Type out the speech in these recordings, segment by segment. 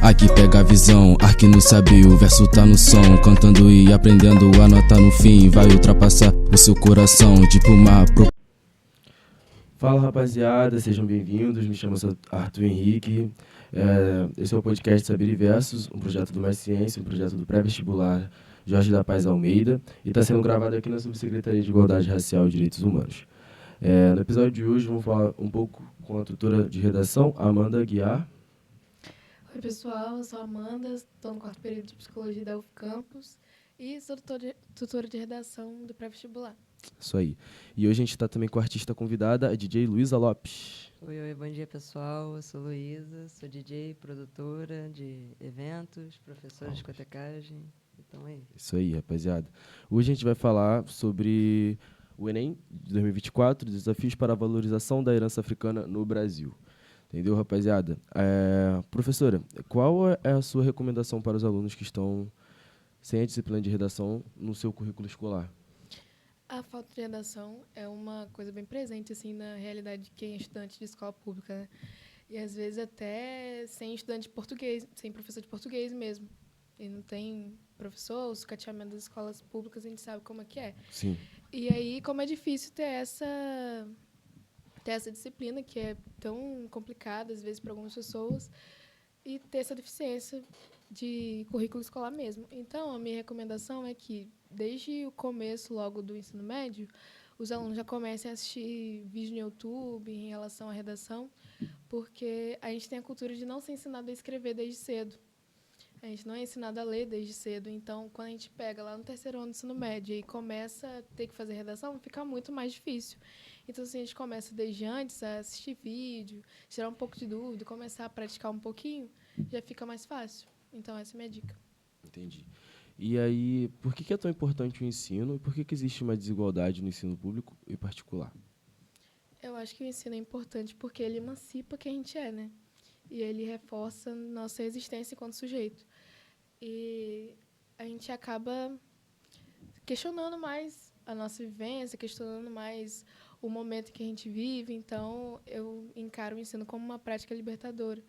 Aqui pega a visão, Ark não sabe, o verso tá no som. Cantando e aprendendo, a nota no fim vai ultrapassar o seu coração, tipo uma Fala rapaziada, sejam bem-vindos, me chamo Arthur Henrique. Esse é o podcast Saber e Versos, um projeto do Mais Ciência, um projeto do pré-vestibular Jorge da Paz Almeida, e está sendo gravado aqui na Subsecretaria de Igualdade Racial e Direitos Humanos. No episódio de hoje vamos falar um pouco com a tutora de redação, Amanda Guiar. Oi pessoal, eu sou a Amanda, estou no quarto período de Psicologia da UF Campus e sou tutora de redação do pré-vestibular. Isso aí. E hoje a gente está também com a artista convidada, a DJ Luísa Lopes. Oi, bom dia pessoal, eu sou Luísa, sou DJ, produtora de eventos, professora de discotecagem, então aí. Isso aí, rapaziada. Hoje a gente vai falar sobre o Enem de 2024, desafios para a valorização da herança africana no Brasil. Entendeu, rapaziada? Professora, qual é a sua recomendação para os alunos que estão sem a disciplina de redação no seu currículo escolar? A falta de redação é uma coisa bem presente assim, na realidade de quem é estudante de escola pública, né? E às vezes até sem estudante de português, sem professor de português mesmo. E não tem professor, o sucateamento das escolas públicas a gente sabe como é que é. Sim. E aí, como é difícil ter essa disciplina que é tão complicada, às vezes, para algumas pessoas, e ter essa deficiência de currículo escolar mesmo. Então, a minha recomendação é que, desde o começo, logo do ensino médio, os alunos já comecem a assistir vídeo no YouTube em relação à redação, porque a gente tem a cultura de não ser ensinado a escrever desde cedo. A gente não é ensinado a ler desde cedo. Então, quando a gente pega lá no terceiro ano do ensino médio e começa a ter que fazer redação, fica muito mais difícil. Então, se a gente começa desde antes a assistir vídeo, tirar um pouco de dúvida, começar a praticar um pouquinho, já fica mais fácil. Então, essa é a minha dica. Entendi. E aí, por que é tão importante o ensino e por que existe uma desigualdade no ensino público e particular? Eu acho que o ensino é importante porque ele emancipa quem a gente é, né? E ele reforça nossa existência enquanto sujeito. E a gente acaba questionando mais a nossa vivência, questionando mais o momento que a gente vive. Então, eu encaro o ensino como uma prática libertadora,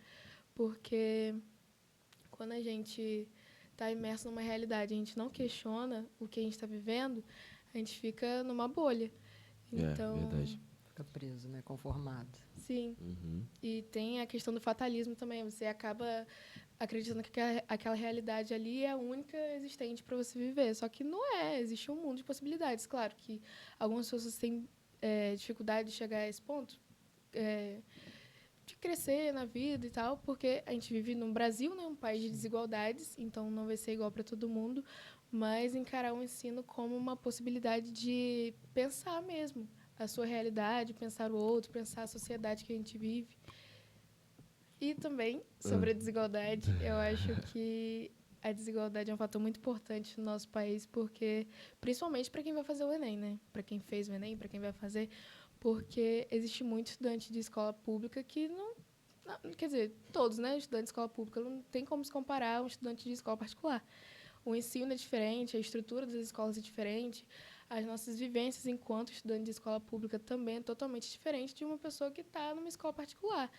porque quando a gente está imerso numa realidade, a gente não questiona o que a gente está vivendo, a gente fica numa bolha. Então, verdade. Fica preso, né, conformado. Sim. Uhum. E tem a questão do fatalismo também. Você acaba acreditando que aquela realidade ali é a única existente para você viver. Só que não é. Existe um mundo de possibilidades. Claro que algumas pessoas têm dificuldade de chegar a esse ponto, de crescer na vida e tal, porque a gente vive no Brasil, né, um país de desigualdades, então não vai ser igual para todo mundo, mas encarar o ensino como uma possibilidade de pensar mesmo a sua realidade, pensar o outro, pensar a sociedade que a gente vive. E também, sobre a desigualdade, eu acho que a desigualdade é um fator muito importante no nosso país, porque, principalmente para quem vai fazer o Enem, né? Para quem fez o Enem, para quem vai fazer, porque existe muito estudante de escola pública que não... Quer dizer, todos, né? Estudantes de escola pública, não tem como se comparar a um estudante de escola particular. O ensino é diferente, a estrutura das escolas é diferente, as nossas vivências enquanto estudante de escola pública também é totalmente diferente de uma pessoa que está numa escola particular.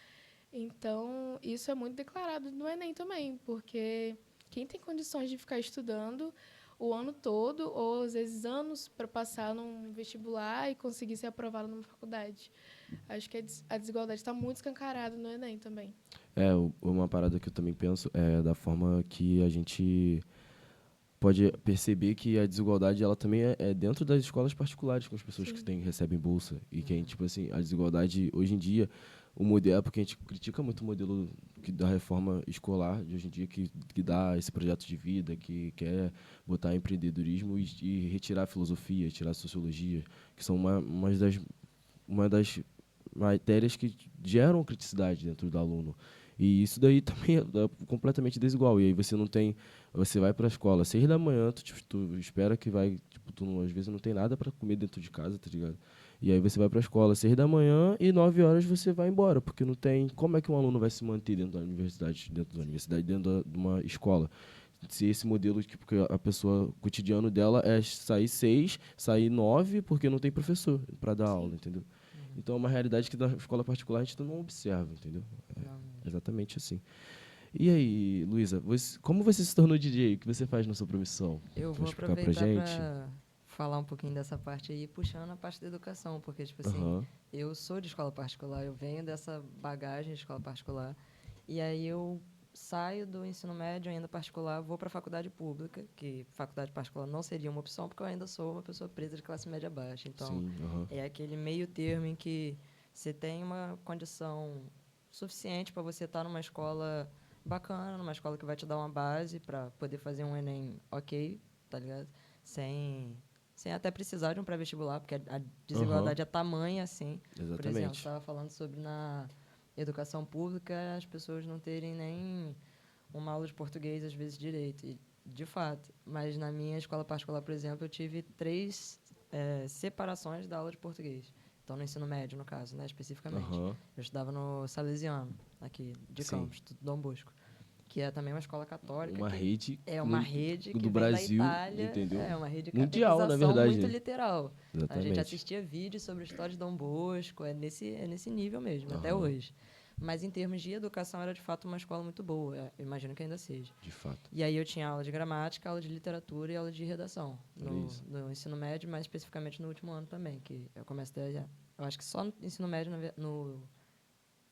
Então, isso é muito declarado no Enem também, porque quem tem condições de ficar estudando o ano todo, ou às vezes anos, para passar num vestibular e conseguir ser aprovado numa faculdade. Acho que a desigualdade está muito escancarada no Enem também. Uma parada que eu também penso é da forma que a gente pode perceber que a desigualdade ela também é dentro das escolas particulares, com as pessoas Sim. que recebem bolsa. E que, tipo assim, a desigualdade, hoje em dia, o modelo, porque a gente critica muito o modelo da reforma escolar de hoje em dia, que dá esse projeto de vida, que quer botar empreendedorismo e retirar a filosofia, tirar a sociologia, que são uma das matérias que geram criticidade dentro do aluno. E isso daí também é completamente desigual. E aí você vai para a escola às 6 da manhã, tu espera que vai, às vezes não tem nada para comer dentro de casa, tá ligado? E aí você vai para a escola às 6 da manhã e 9 horas você vai embora, porque não tem... Como é que um aluno vai se manter dentro da universidade, dentro de uma escola? Se esse modelo, porque a pessoa, o cotidiano dela é sair 6, sair 9, porque não tem professor para dar aula, entendeu? Então é uma realidade que na escola particular a gente não observa, entendeu? É exatamente assim. E aí, Luísa, como você se tornou DJ? O que você faz na sua profissão? Eu Pode vou explicar pra aproveitar gente? para falar um pouquinho dessa parte aí, puxando a parte da educação, porque, tipo assim, Aham. eu sou de escola particular, eu venho dessa bagagem de escola particular, e aí eu saio do ensino médio ainda particular, vou para a faculdade pública, que faculdade particular não seria uma opção, porque eu ainda sou uma pessoa preta de classe média baixa. Então, Sim, aham. é aquele meio termo em que você tem uma condição suficiente para você estar numa escola bacana, numa escola que vai te dar uma base para poder fazer um Enem ok, tá ligado? Sem, sem até precisar de um pré-vestibular, porque a Aham. desigualdade é tamanha assim. Por exemplo, Exatamente. estava falando sobre na educação pública as pessoas não terem nem uma aula de português, às vezes, direito. E, de fato. Mas na minha escola particular, por exemplo, eu tive 3 separações da aula de português. Então, no ensino médio, no caso, né, especificamente. Aham. Eu estudava no Salesiano, aqui de Sim. Campos, Dom Bosco, que é também uma escola católica. Uma Que rede é uma rede que do vem da Brasil, Itália. entendeu? É uma rede de Mundial, na catequização verdade, muito né? literal. A gente Exatamente. assistia vídeos sobre a história de Dom Bosco, é nesse nível mesmo, até Aham. hoje. Mas em termos de educação era de fato uma escola muito boa, eu imagino que ainda seja. De fato. E aí eu tinha aula de gramática, aula de literatura e aula de redação Olha isso. no ensino médio, mais especificamente no último ano também, que eu comecei eu acho que só no ensino médio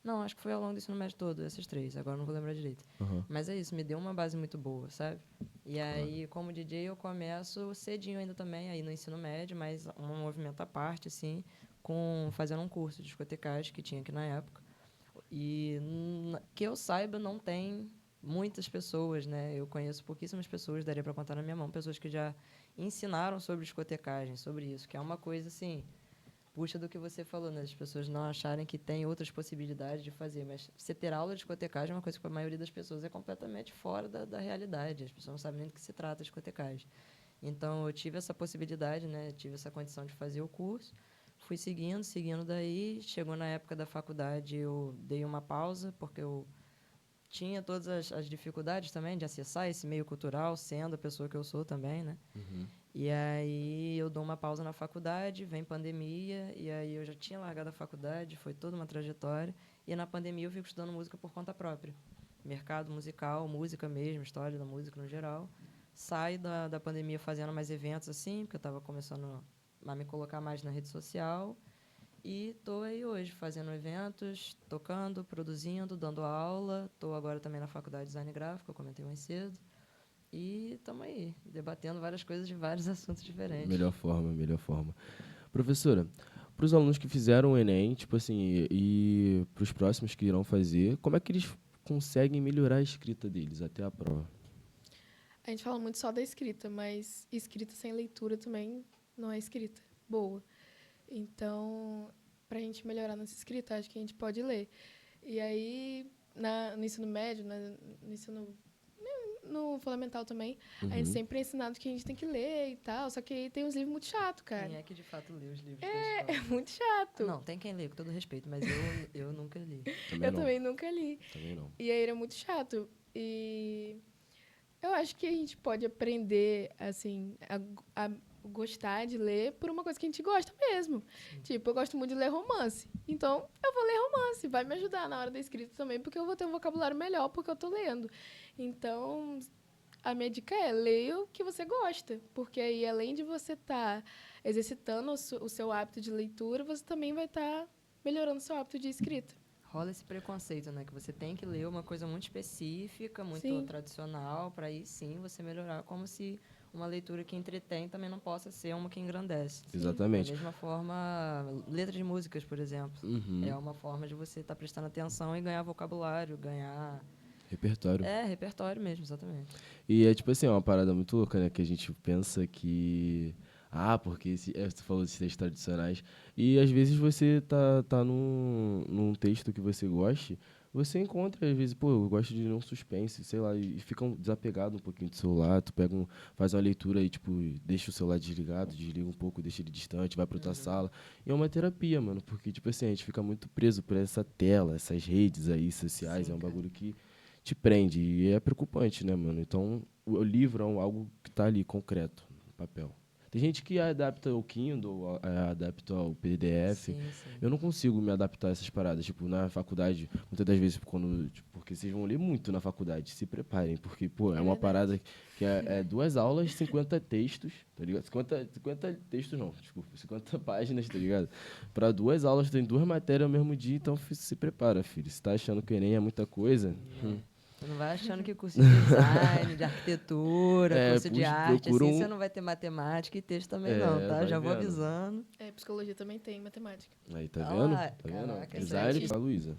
não, acho que foi ao longo do ensino médio todo, esses 3, agora não vou lembrar direito. Aham. Mas é isso, me deu uma base muito boa, sabe? E aí, como DJ, eu começo cedinho ainda também, aí no ensino médio, mas um movimento à parte, assim, fazendo um curso de discotecagem que tinha aqui na época. E que eu saiba, não tem muitas pessoas, né? Eu conheço pouquíssimas pessoas, daria para contar na minha mão, pessoas que já ensinaram sobre discotecagem, sobre isso, que é uma coisa assim, puxa do que você falou, né? As pessoas não acharem que tem outras possibilidades de fazer, mas você ter aula de discotecagem é uma coisa que para a maioria das pessoas é completamente fora da realidade. As pessoas não sabem nem do que se trata a discotecagem. Então, eu tive essa possibilidade, né? Tive essa condição de fazer o curso. Fui seguindo daí. Chegou na época da faculdade, eu dei uma pausa, porque eu tinha todas as dificuldades também de acessar esse meio cultural, sendo a pessoa que eu sou também, né? Uhum. E aí eu dou uma pausa na faculdade, vem pandemia, e aí eu já tinha largado a faculdade, foi toda uma trajetória. E na pandemia eu fico estudando música por conta própria. Mercado musical, música mesmo, história da música no geral. Saio da pandemia fazendo mais eventos assim, porque eu estava começando a me colocar mais na rede social. E estou aí hoje fazendo eventos, tocando, produzindo, dando aula. Estou agora também na faculdade de design gráfico, eu comentei mais cedo. E estamos aí, debatendo várias coisas de vários assuntos diferentes. Melhor forma, melhor forma. Professora, para os alunos que fizeram o Enem, tipo assim, e para os próximos que irão fazer, como é que eles conseguem melhorar a escrita deles até a prova? A gente fala muito só da escrita, mas escrita sem leitura também não é escrita boa. Então, para a gente melhorar nossa escrita, acho que a gente pode ler. E aí, no ensino médio, no ensino no fundamental também, a gente sempre é ensinado que a gente tem que ler e tal, só que aí tem uns livros muito chato, cara. Quem é que de fato lê os livros da É escola? muito chato. Não, tem quem lê, com todo respeito, mas eu nunca li. Eu também nunca li. Também não. E aí era muito chato. E eu acho que a gente pode aprender, assim, a gostar de ler por uma coisa que a gente gosta mesmo. Tipo, eu gosto muito de ler romance. Então, eu vou ler romance. Vai me ajudar na hora da escrita também, porque eu vou ter um vocabulário melhor porque eu tô lendo. Então, a minha dica é, leia o que você gosta. Porque aí, além de você estar exercitando o seu hábito de leitura, você também vai estar melhorando o seu hábito de escrita. Rola esse preconceito, né? Que você tem que ler uma coisa muito específica, muito Sim. tradicional, para aí sim você melhorar, como se uma leitura que entretém também não possa ser uma que engrandece. Exatamente. Da mesma forma, letra de músicas, por exemplo. Uhum. É uma forma de você estar prestando atenção e ganhar vocabulário, ganhar... Repertório. É, repertório mesmo, exatamente. E é tipo assim, é uma parada muito louca, né? Que a gente pensa que... Ah, porque você falou de textos tradicionais. E às vezes você tá num texto que você goste, você encontra, às vezes, pô, eu gosto de ler um suspense, sei lá, e fica desapegado um pouquinho do celular, tu faz uma leitura e, tipo, deixa o celular desligado, desliga um pouco, deixa ele distante, vai pra outra sala. E é uma terapia, mano, porque, tipo assim, a gente fica muito preso por essa tela, essas redes aí sociais, Sim, é um cara. bagulho que te prende e é preocupante, né, mano? Então, o livro é algo que tá ali, concreto, no papel. Tem gente que adapta o Kindle, adapta ao PDF. Sim, sim. Eu não consigo me adaptar a essas paradas. Tipo, na faculdade, muitas das vezes, porque vocês vão ler muito na faculdade, se preparem, porque, pô, é uma verdade. parada que é 2 aulas, 50 textos, tá ligado? 50 textos não, desculpa, 50 páginas, tá ligado? Para 2 aulas, tem 2 matérias ao mesmo dia, então se prepara, filho. Se tá achando que o Enem é muita coisa, Você não vai achando que curso de design, de arquitetura, curso de arte, procura assim, você não vai ter matemática e texto também não, tá? vai Já vou vendo. avisando. Psicologia também tem matemática. Aí, tá Ah vendo? lá, Tá vendo? caraca, Design certo. pra Luísa.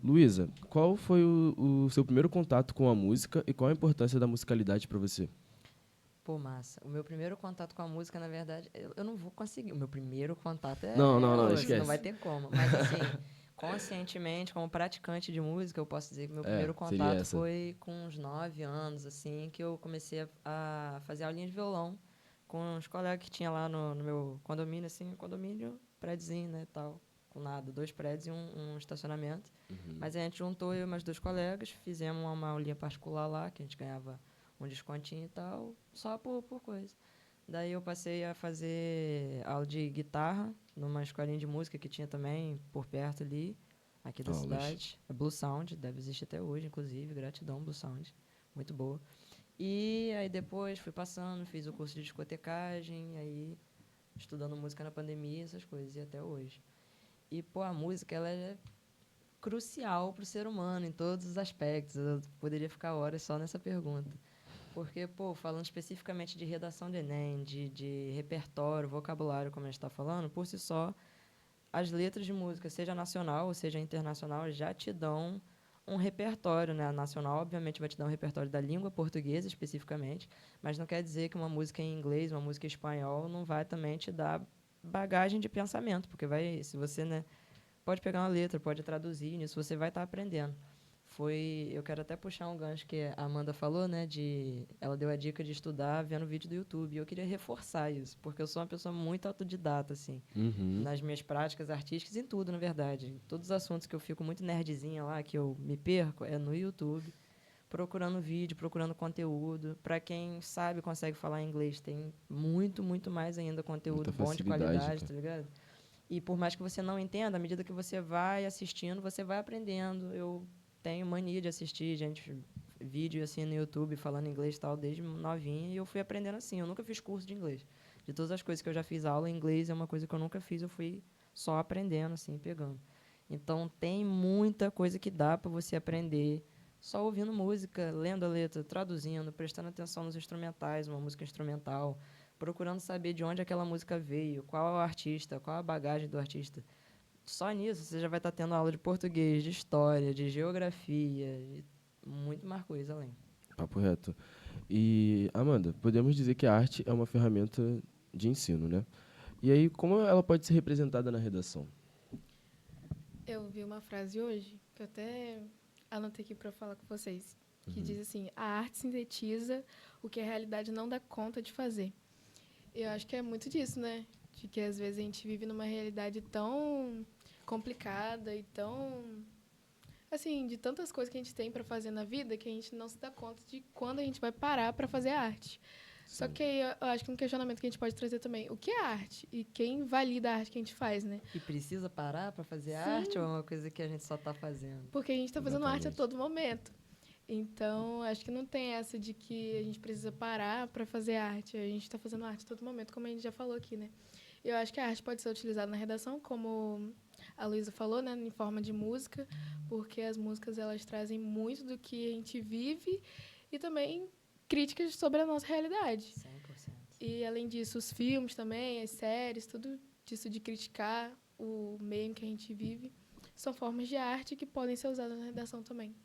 Luísa, qual foi o seu primeiro contato com a música e qual a importância da musicalidade pra você? Pô, massa. O meu primeiro contato com a música, na verdade, eu não vou conseguir. O meu primeiro contato Não, hoje, esquece. não vai ter como. Mas, assim, conscientemente, como praticante de música, eu posso dizer que meu primeiro seria contato essa. foi com uns 9 anos, assim, que eu comecei a fazer aulinha de violão com uns colegas que tinha lá no meu condomínio, assim, condomínio, prédiozinho, né, tal, com nada, 2 prédios e um estacionamento. Mas aí a gente juntou eu e mais 2 colegas, fizemos uma aulinha particular lá, que a gente ganhava um descontinho e tal, só por coisa. Daí eu passei a fazer aula de guitarra numa escolinha de música que tinha também por perto ali, aqui da Aulas. cidade. A Blue Sound, deve existir até hoje, inclusive. Gratidão, Blue Sound. Muito boa. E aí depois fui passando, fiz o curso de discotecagem, aí estudando música na pandemia, essas coisas, e até hoje. E, pô, a música, ela é crucial para o ser humano em todos os aspectos. Eu poderia ficar horas só nessa pergunta. Porque, pô, falando especificamente de redação de Enem, de repertório, vocabulário, como a gente está falando, por si só, as letras de música, seja nacional ou seja internacional, já te dão um repertório, né? A nacional, obviamente, vai te dar um repertório da língua portuguesa, especificamente, mas não quer dizer que uma música em inglês, uma música em espanhol, não vai também te dar bagagem de pensamento, porque vai, se você, né, pode pegar uma letra, pode traduzir, nisso você vai estar aprendendo. Eu quero até puxar um gancho que a Amanda falou, né, ela deu a dica de estudar vendo vídeo do YouTube, e eu queria reforçar isso, porque eu sou uma pessoa muito autodidata, assim, nas minhas práticas artísticas, em tudo, na verdade. Em todos os assuntos que eu fico muito nerdzinha lá, que eu me perco, é no YouTube, procurando vídeo, procurando conteúdo. Para quem sabe, consegue falar inglês, tem muito, muito mais ainda conteúdo Muita bom de facilidade, qualidade, cara. tá ligado? E por mais que você não entenda, à medida que você vai assistindo, você vai aprendendo. Eu tenho mania de assistir vídeo assim no YouTube falando inglês e tal desde novinha, e eu fui aprendendo assim. Eu nunca fiz curso de inglês. De todas as coisas que eu já fiz aula, inglês é uma coisa que eu nunca fiz, eu fui só aprendendo assim, pegando. Então tem muita coisa que dá para você aprender só ouvindo música, lendo a letra, traduzindo, prestando atenção nos instrumentais, uma música instrumental, procurando saber de onde aquela música veio, qual é o artista, qual a bagagem do artista. Só nisso você já vai estar tendo aula de português, de história, de geografia e muito mais coisa além. Papo reto. E, Amanda, podemos dizer que a arte é uma ferramenta de ensino, né? E aí, como ela pode ser representada na redação? Eu vi uma frase hoje, que eu até anotei aqui para falar com vocês, que diz assim: a arte sintetiza o que a realidade não dá conta de fazer. Eu acho que é muito disso, né? De que às vezes a gente vive numa realidade tão complicada e tão, assim, de tantas coisas que a gente tem para fazer na vida que a gente não se dá conta de quando a gente vai parar para fazer arte. Só que aí eu acho que um questionamento que a gente pode trazer também: o que é arte? E quem valida a arte que a gente faz, né? E precisa parar para fazer Sim. arte ou é uma coisa que a gente só está fazendo? Porque a gente está fazendo arte a Exatamente. todo momento. Então, acho que não tem essa de que a gente precisa parar para fazer arte. A gente está fazendo arte a todo momento, como a gente já falou aqui, né? Eu acho que a arte pode ser utilizada na redação, como a Luísa falou, né, em forma de música, porque as músicas elas trazem muito do que a gente vive e também críticas sobre a nossa realidade. 100%. E, além disso, os filmes também, as séries, tudo disso de criticar o meio em que a gente vive, são formas de arte que podem ser usadas na redação também.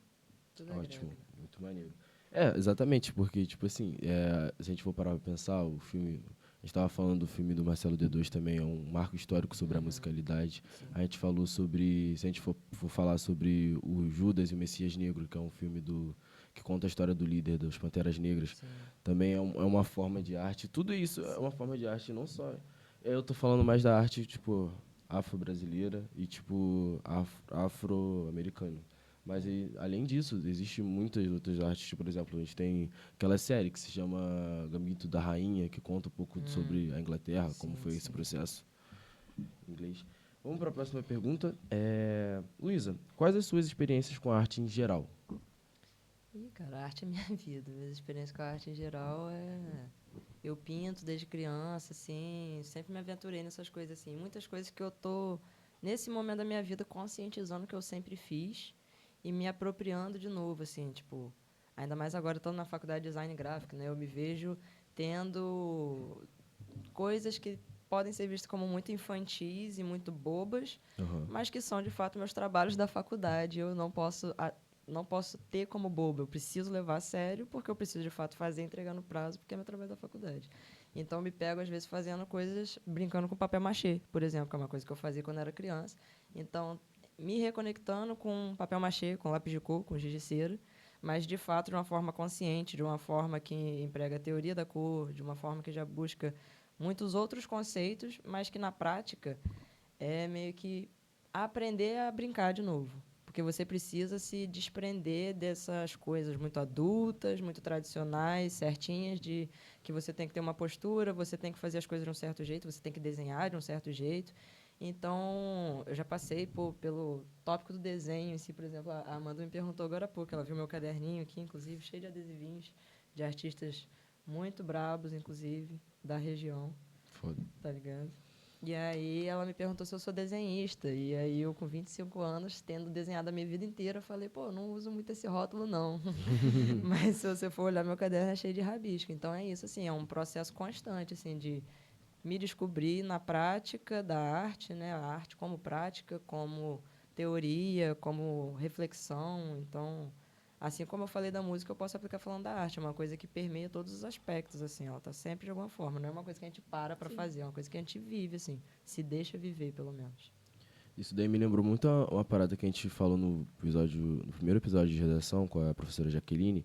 Tudo Ótimo, agrega. muito maneiro. Exatamente, porque, tipo assim, se a gente for parar pra pensar, o filme. A gente estava falando do filme do Marcelo D2 também, é um marco histórico sobre a musicalidade. Sim. A gente falou sobre. Se a gente for falar sobre o Judas e o Messias Negro, que é um filme que conta a história do líder das Panteras Negras, Sim. também é uma forma de arte. Tudo isso é uma forma de arte, não só. Eu tô falando mais da arte, tipo, afro-brasileira e, tipo, afro-americana. Mas, além disso, existem muitas outras artes. Tipo, por exemplo, a gente tem aquela série que se chama Gambito da Rainha, que conta um pouco sobre a Inglaterra, como Sim, foi esse sim. processo em inglês. Vamos para a próxima pergunta. Luísa, quais as suas experiências com a arte em geral? Ih, cara, a arte é minha vida. Minhas experiências com a arte em geral é... Eu pinto desde criança, assim, sempre me aventurei nessas coisas, assim. Muitas coisas que eu tô, nesse momento da minha vida, conscientizando que eu sempre fiz e me apropriando de novo, assim, tipo... Ainda mais agora, estando na faculdade de design gráfico, né? Eu me vejo tendo coisas que podem ser vistas como muito infantis e muito bobas, Aham. mas que são, de fato, meus trabalhos da faculdade. Eu não posso ter como bobo. Eu preciso levar a sério, porque eu preciso, de fato, fazer e entregar no prazo, porque é meu trabalho da faculdade. Então, me pego, às vezes, fazendo coisas, brincando com papel machê, por exemplo, que é uma coisa que eu fazia quando era criança. Então, me reconectando com papel machê, com lápis de cor, com giz de cera, mas, de fato, de uma forma consciente, de uma forma que emprega a teoria da cor, de uma forma que já busca muitos outros conceitos, mas que, na prática, é meio que aprender a brincar de novo. Porque você precisa se desprender dessas coisas muito adultas, muito tradicionais, certinhas, de que você tem que ter uma postura, você tem que fazer as coisas de um certo jeito, você tem que desenhar de um certo jeito. Então, eu já passei pelo tópico do desenho em si, por exemplo, a Amanda me perguntou agora há pouco, ela viu meu caderninho aqui, inclusive, cheio de adesivinhos de artistas muito brabos, inclusive, da região, Foda. tá ligado? E aí ela me perguntou se eu sou desenhista. E aí eu, com 25 anos, tendo desenhado a minha vida inteira, eu falei, pô, não uso muito esse rótulo, não. Mas se você for olhar meu caderno, é cheio de rabisco. Então é isso, assim, é um processo constante, assim, de me descobrir na prática da arte, né? A arte como prática, como teoria, como reflexão. Então, assim como eu falei da música, eu posso aplicar falando da arte. É uma coisa que permeia todos os aspectos, assim. Ela tá sempre de alguma forma. Não é uma coisa que a gente para Sim. fazer. É uma coisa que a gente vive, assim. Se deixa viver, pelo menos. Isso daí me lembrou muito uma parada que a gente falou no primeiro episódio de redação com a professora Jaqueline,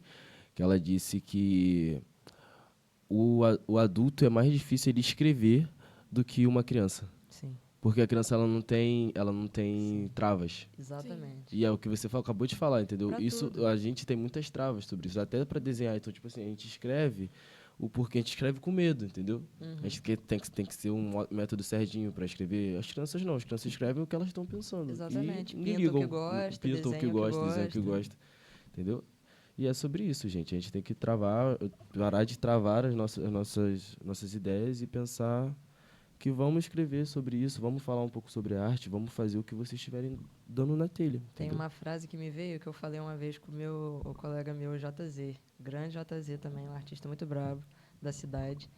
que ela disse que o adulto é mais difícil ele escrever do que uma criança. Sim, Porque a criança ela não tem Sim. travas. exatamente. E é o que você acabou de falar, entendeu? Pra Isso, tudo. a gente tem muitas travas sobre isso, até para desenhar. Então, tipo assim, a gente escreve o porquê a gente escreve com medo, entendeu? A gente tem que ser um método certinho para escrever. As crianças não, as crianças escrevem o que elas estão pensando. Exatamente. E ninguém Pinta o que ligam, gosta, pintam o que desenha o que gosta, desenham o que gosta. gosta, entendeu? E é sobre isso, gente. A gente tem que parar de travar nossas ideias e pensar que vamos escrever sobre isso, vamos falar um pouco sobre a arte, vamos fazer o que vocês estiverem dando na telha. Tem Entendeu? uma frase que me veio que eu falei uma vez com o colega meu, JZ. Grande JZ também, um artista muito bravo da cidade.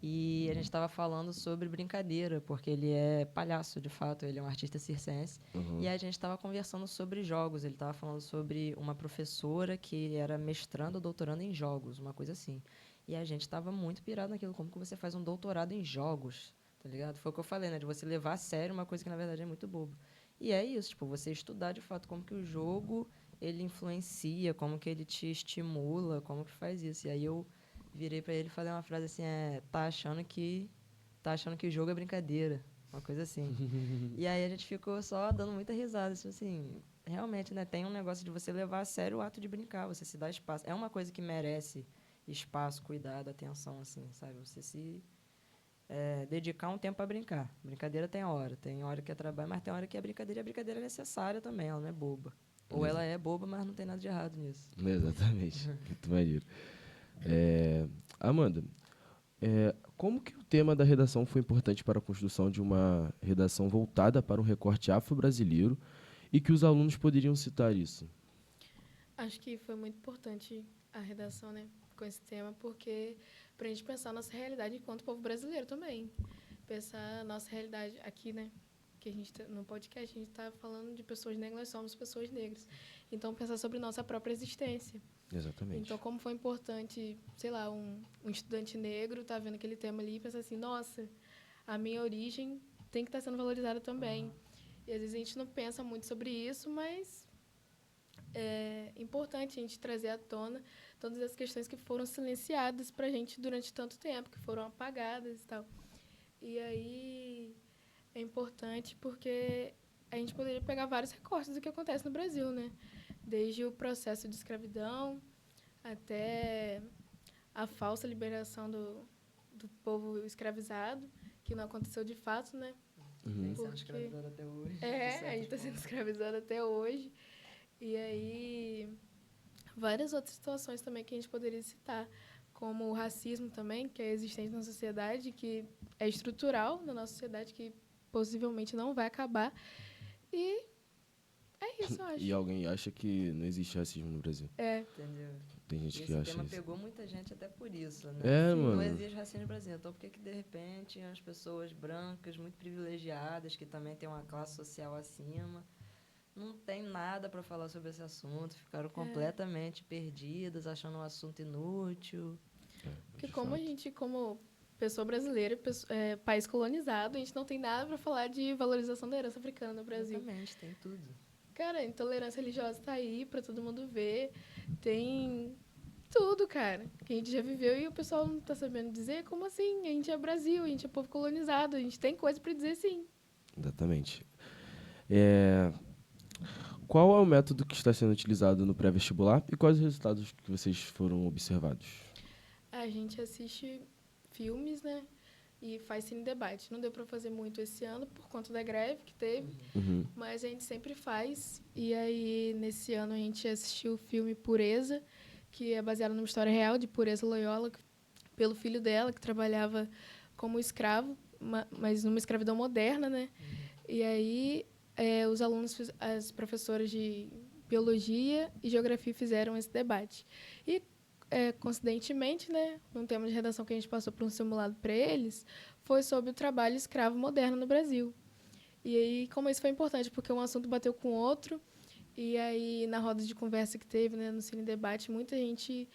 E a gente estava falando sobre brincadeira, porque ele é palhaço, de fato, ele é um artista circense. Uhum. E a gente estava conversando sobre jogos. Ele estava falando sobre uma professora que era mestrando ou doutorando em jogos, uma coisa assim. E a gente estava muito pirado naquilo. Como que você faz um doutorado em jogos? Tá ligado? Foi o que eu falei, né? De você levar a sério uma coisa que, na verdade, é muito boba. E é isso, tipo, você estudar, de fato, como que o jogo, ele influencia, como que ele te estimula, como que faz isso. E aí eu virei pra ele e falei uma frase assim, tá achando que o jogo é brincadeira, uma coisa assim. E aí a gente ficou só dando muita risada, tipo assim, realmente, né, tem um negócio de você levar a sério o ato de brincar, você se dá espaço. É uma coisa que merece espaço, cuidado, atenção, assim, sabe? Você se dedicar um tempo a brincar. Brincadeira tem hora que é trabalho, mas tem hora que é brincadeira, e a brincadeira é necessária também, ela não é boba. Ou ela é boba, mas não tem nada de errado nisso. Exatamente. Muito maneiro. Amanda, como que o tema da redação foi importante para a construção de uma redação voltada para um recorte afro-brasileiro e que os alunos poderiam citar isso? Acho que foi muito importante a redação, né, com esse tema, porque para a gente pensar a nossa realidade enquanto povo brasileiro também. Pensar a nossa realidade aqui, né? Que a gente no podcast a gente está falando de pessoas negras, nós somos pessoas negras. Então, pensar sobre nossa própria existência. Exatamente. Então, como foi importante, sei lá, um estudante negro tá vendo aquele tema ali e pensar assim, nossa, a minha origem tem que estar sendo valorizada também. E às vezes a gente não pensa muito sobre isso, mas é importante a gente trazer à tona todas as questões que foram silenciadas para a gente durante tanto tempo, que foram apagadas e tal. E aí é importante porque a gente poderia pegar vários recortes do que acontece no Brasil, né? Desde o processo de escravidão até a falsa liberação do povo escravizado, que não aconteceu de fato, né? Vem sendo Porque- escravizado até hoje. de a certa gente está sendo forma. escravizado até hoje. E aí, várias outras situações também que a gente poderia citar, como o racismo também, que é existente na sociedade, que é estrutural na nossa sociedade, que possivelmente não vai acabar. E é isso, eu acho. E alguém acha que não existe racismo no Brasil. Entendeu? Tem E gente que esse acha tema isso. pegou muita gente até por isso, né? É, Não mano. existe racismo no Brasil. Então, por que de repente as pessoas brancas, muito privilegiadas, que também têm uma classe social acima, não tem nada para falar sobre esse assunto, ficaram completamente perdidas, achando um assunto inútil. Porque De como a fato. gente, como pessoa brasileira, país colonizado, a gente não tem nada para falar de valorização da herança africana no Brasil. Exatamente, tem tudo. Cara, a intolerância religiosa tá aí para todo mundo ver. Tem tudo, cara, que a gente já viveu e o pessoal não tá sabendo dizer. Como assim? A gente é Brasil, a gente é povo colonizado, a gente tem coisa para dizer sim. Exatamente. Qual é o método que está sendo utilizado no pré-vestibular e quais os resultados que vocês foram observados? A gente assiste filmes, né? E faz cine debate. Não deu para fazer muito esse ano por conta da greve que teve, Uhum. mas a gente sempre faz. E aí, nesse ano, a gente assistiu o filme Pureza, que é baseado numa história real de Pureza Loyola, pelo filho dela, que trabalhava como escravo, mas numa escravidão moderna, né? E aí, os alunos, as professoras de biologia e geografia fizeram esse debate. E, coincidentemente, né, num tema de redação que a gente passou para um simulado para eles, foi sobre o trabalho escravo moderno no Brasil. E aí, como isso foi importante, porque um assunto bateu com o outro, e aí, na roda de conversa que teve, né, no Cine Debate, muita gente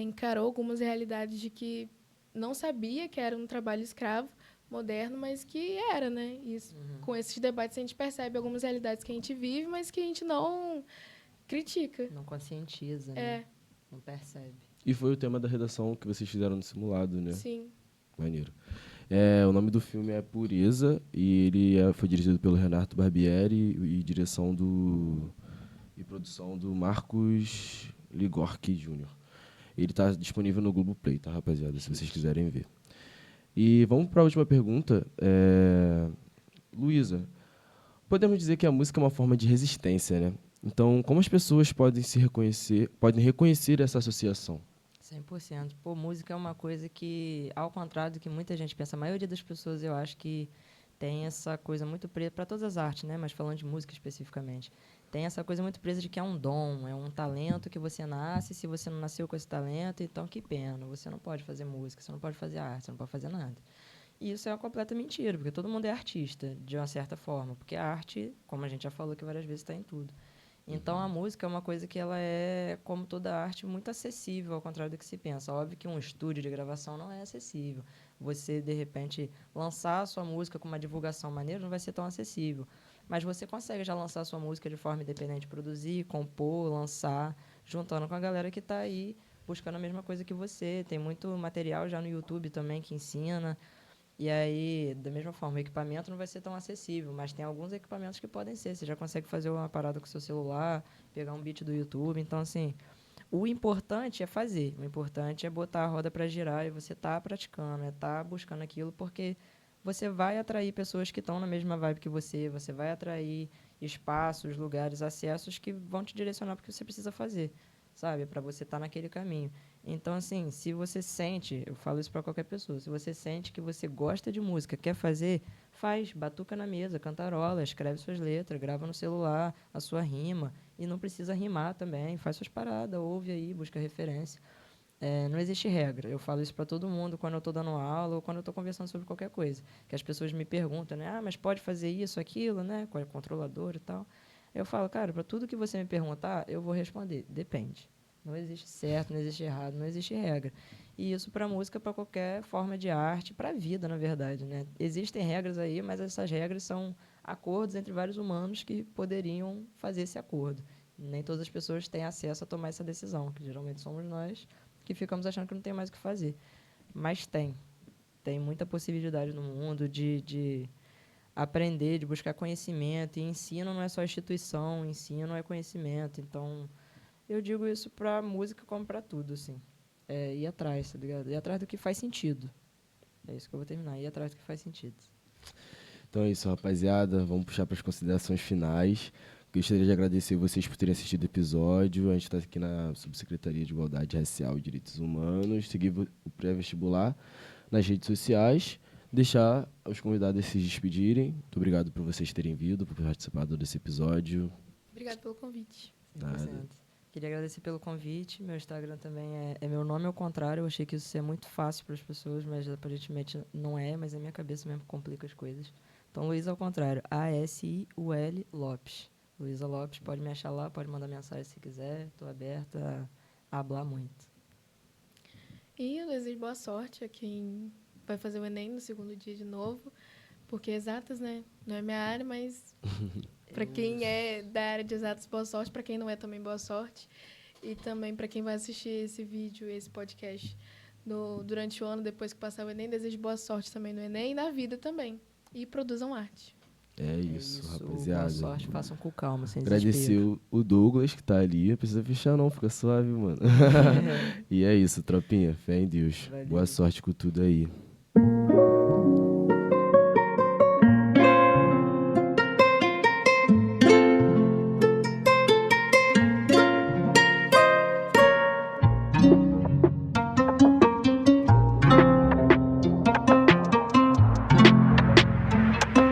encarou algumas realidades de que não sabia que era um trabalho escravo moderno, mas que era, né? E com esses debates a gente percebe algumas realidades que a gente vive, mas que a gente não critica. Não conscientiza, É, né? Não percebe. E foi o tema da redação que vocês fizeram no simulado, né? sim. Maneiro. O nome do filme é Pureza e ele foi dirigido pelo Renato Barbieri e direção e produção do Marcos Ligorski Jr. Ele está disponível no Globoplay, tá, rapaziada? Se vocês quiserem ver. E vamos para a última pergunta. Luísa, podemos dizer que a música é uma forma de resistência, né? Então, como as pessoas podem reconhecer essa associação? 100%. Pô, música é uma coisa que, ao contrário do que muita gente pensa, a maioria das pessoas eu acho que tem essa coisa muito presa, para todas as artes, né? Mas falando de música especificamente, tem essa coisa muito presa de que é um dom, é um talento que você nasce, se você não nasceu com esse talento, então que pena, você não pode fazer música, você não pode fazer arte, você não pode fazer nada. E isso é uma completa mentira, porque todo mundo é artista, de uma certa forma, porque a arte, como a gente já falou aqui várias vezes, está em tudo. Então, a música é uma coisa que ela é, como toda arte, muito acessível, ao contrário do que se pensa. Óbvio que um estúdio de gravação não é acessível. Você, de repente, lançar a sua música com uma divulgação maneira não vai ser tão acessível. Mas você consegue já lançar a sua música de forma independente, produzir, compor, lançar, juntando com a galera que está aí buscando a mesma coisa que você. Tem muito material já no YouTube também que ensina. E aí, da mesma forma, o equipamento não vai ser tão acessível, mas tem alguns equipamentos que podem ser. Você já consegue fazer uma parada com o seu celular, pegar um beat do YouTube. Então, assim, o importante é fazer. O importante é botar a roda para girar e você tá praticando, tá buscando aquilo, porque você vai atrair pessoas que estão na mesma vibe que você vai atrair espaços, lugares, acessos que vão te direcionar para o que você precisa fazer, sabe? Para você estar naquele caminho. Então, assim, se você sente, eu falo isso para qualquer pessoa, se você sente que você gosta de música, quer fazer, faz, batuca na mesa, cantarola, escreve suas letras, grava no celular a sua rima, e não precisa rimar também, faz suas paradas, ouve aí, busca referência. Não existe regra, eu falo isso para todo mundo quando eu estou dando aula ou quando eu estou conversando sobre qualquer coisa, que as pessoas me perguntam, né, mas pode fazer isso, aquilo, né, qual é o controlador e tal. Eu falo, cara, para tudo que você me perguntar, eu vou responder, depende. Não existe certo, não existe errado, não existe regra. E isso para música, para qualquer forma de arte, para a vida, na verdade, né? Existem regras aí, mas essas regras são acordos entre vários humanos que poderiam fazer esse acordo. Nem todas as pessoas têm acesso a tomar essa decisão, que geralmente somos nós que ficamos achando que não tem mais o que fazer. Mas tem. Tem muita possibilidade no mundo de aprender, de buscar conhecimento. E ensino não é só instituição, ensino é conhecimento. Então, eu digo isso pra música como pra tudo, assim. É ir atrás, tá ligado? Ir atrás do que faz sentido. É isso que eu vou terminar, ir atrás do que faz sentido. Então é isso, rapaziada. Vamos puxar para as considerações finais. Gostaria de agradecer vocês por terem assistido o episódio. A gente está aqui na Subsecretaria de Igualdade Racial e Direitos Humanos. Seguir o pré-vestibular nas redes sociais. Deixar os convidados se despedirem. Muito obrigado por vocês terem vindo, por participado desse episódio. Obrigada pelo convite. 100%. Nada. Queria agradecer pelo convite. Meu Instagram também é meu nome ao contrário. Eu achei que isso ia muito fácil para as pessoas, mas aparentemente não é. Mas na minha cabeça mesmo complica as coisas. Então, Luiz ao contrário. ASIUL Lopes. Luísa Lopes, pode me achar lá, pode mandar mensagem se quiser. Estou aberta a hablar muito. E eu desejo boa sorte a quem vai fazer o Enem no segundo dia de novo. Porque exatas, né? Não é minha área, mas para quem é da área de exatas, boa sorte. Para quem não é, também boa sorte. E também para quem vai assistir esse vídeo, esse podcast durante o ano, depois que passar o Enem, desejo boa sorte também no Enem e na vida também. E produzam arte. É isso, rapaziada. Boa sorte, façam com calma, sem Agradecer desespero. o Douglas, que tá ali. Não precisa fechar não, fica suave, mano. E é isso, tropinha. Fé em Deus. Valeu. Boa sorte com tudo aí.